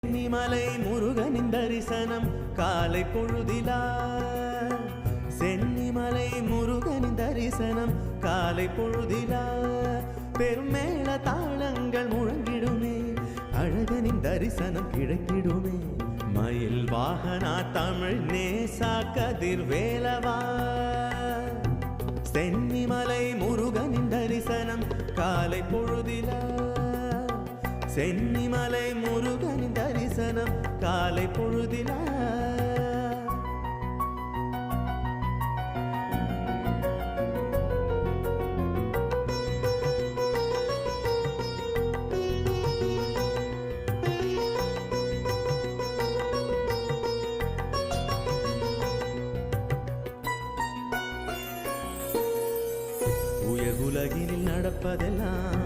சென்னிமலை முருகனின் தரிசனம் காலை பொழுதிலா. சென்னிமலை முருகனின் தரிசனம் காலை பொழுதிலா. பெருமேள தாளங்கள் முழங்கிடுமே, அழகனின் தரிசனம் கிடைத்திடுமே. மயில் வாகனா தமிழ் நேசா கதிர்வேலவா. சென்னிமலை முருகனின் தரிசனம் காலை பொழுதிலா. சென்னிமலை முருகனின் தரிசனம் காலை பொழுதிலா. உலகினில் நடப்பதெல்லாம்